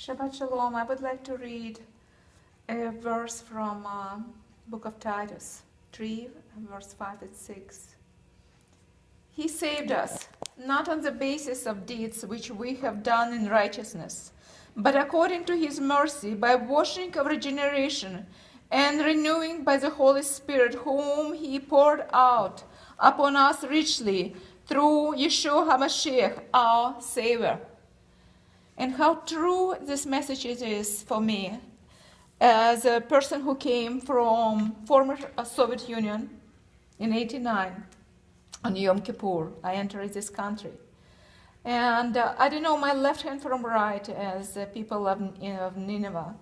Shabbat Shalom. I would like to read a verse from book of Titus 3, verse 5 and 6. He saved us, not on the basis of deeds which we have done in righteousness, but according to his mercy, by washing of regeneration and renewing by the Holy Spirit, whom he poured out upon us richly through Yeshua HaMashiach, our Savior. And how true this message is for me as a person who came from former Soviet Union in '89 on Yom Kippur. I entered this country. And I didn't know my left hand from right as people of Nineveh.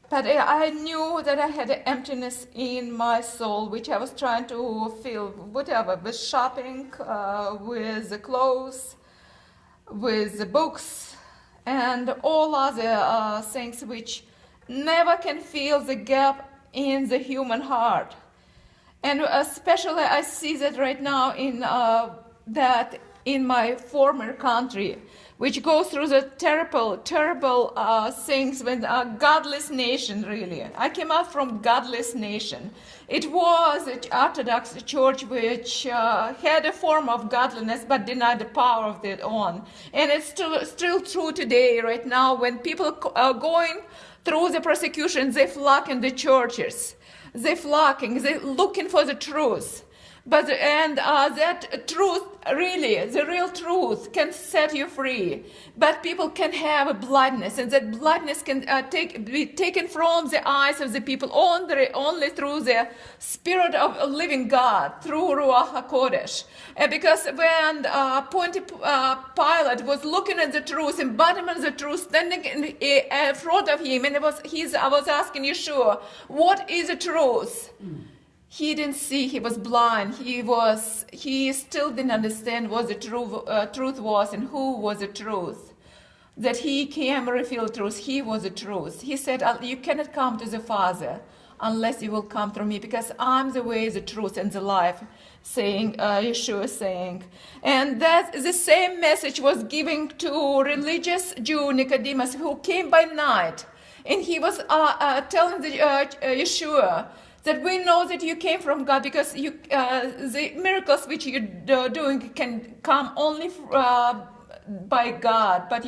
But I knew that I had an emptiness in my soul, which I was trying to fill, whatever, with shopping, with the clothes, with the books, and all other things which never can fill the gap in the human heart. And especially I see that right now in my former country, which goes through the terrible things with a godless nation, really. I came out from godless nation. It was an Orthodox church which had a form of godliness but denied the power of it on. And it's still true today, right now, when people are going through the persecution, they flock in the churches. They're flocking, they're looking for the truth. But that truth, really, the real truth can set you free. But people can have a blindness, and that blindness can be taken from the eyes of the people only through the Spirit of a living God, through Ruach HaKodesh. Because when Pontius Pilate was looking at the truth, embodiment of the truth, standing in front of him, and I was asking Yeshua, what is the truth? He didn't see, he was blind, he still didn't understand what the truth was and who was the truth. That he came and revealed truth, he was the truth. He said, you cannot come to the Father unless you will come through me, because I'm the way, the truth, and the life, Yeshua saying. And that the same message was given to religious Jew Nicodemus, who came by night. And he was telling Yeshua, that we know that you came from God, because the miracles which you're doing can come only by God, but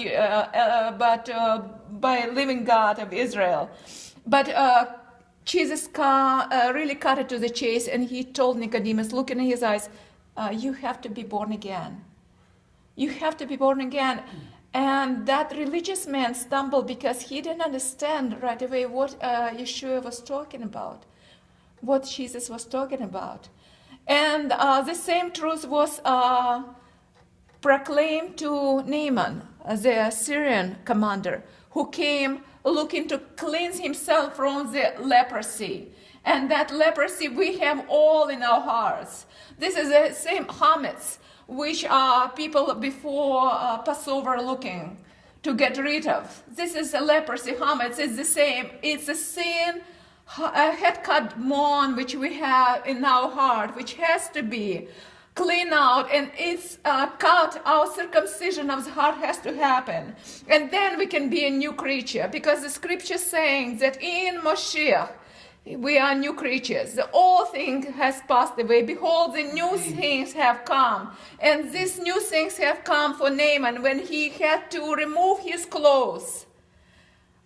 by living God of Israel. But Jesus really cut it to the chase, and he told Nicodemus, looking in his eyes, you have to be born again. You have to be born again. And that religious man stumbled because he didn't understand right away what Yeshua was talking about, what Jesus was talking about. And the same truth was proclaimed to Naaman, the Syrian commander, who came looking to cleanse himself from the leprosy. And that leprosy we have all in our hearts. This is the same chametz, which people before Passover looking to get rid of. This is a leprosy. Chametz is the same. It's a sin, a head cut bone which we have in our heart, which has to be cleaned out, and it's cut. Our circumcision of the heart has to happen, and then we can be a new creature, because the scripture saying that in Moshiach we are new creatures. The old thing has passed away. Behold, the new things have come. And these new things have come for Naaman when he had to remove his clothes.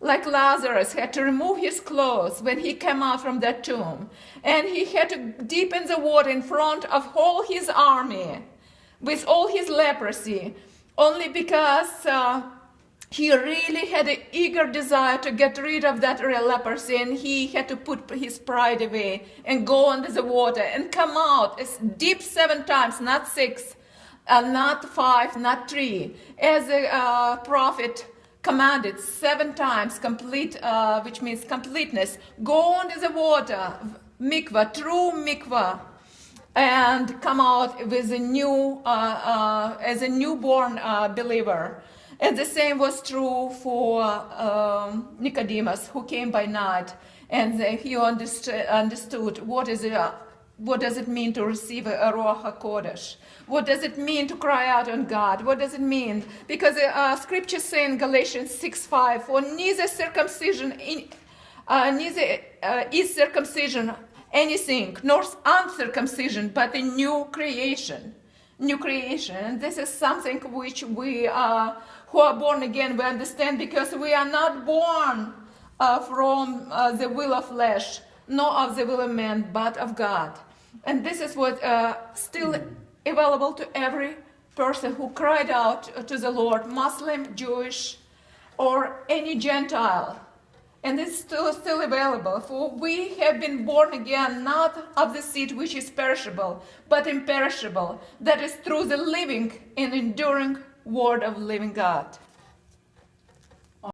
Like Lazarus had to remove his clothes when he came out from that tomb. And he had to dip in the water in front of all his army with all his leprosy, only because he really had an eager desire to get rid of that leprosy, and he had to put his pride away and go under the water and come out as deep 7 times, not 6, not 5, not 3, as the prophet commanded 7 times, complete, which means completeness. Go under the water, mikvah, true mikvah, and come out with a new, as a newborn believer. And the same was true for Nicodemus, who came by night, and he understood what is what does it mean to receive a Ruach HaKodesh? What does it mean to cry out on God? What does it mean? Because scriptures say in Galatians 6:5, for neither is circumcision anything, nor uncircumcision, but a new creation. New creation. And this is something which we who are born again, we understand, because we are not born from the will of flesh, nor of the will of man, but of God. And this is what still available to every person who cried out to the Lord, Muslim, Jewish, or any Gentile. And it's still available. For we have been born again, not of the seed which is perishable, but imperishable. That is through the living and enduring word of living God.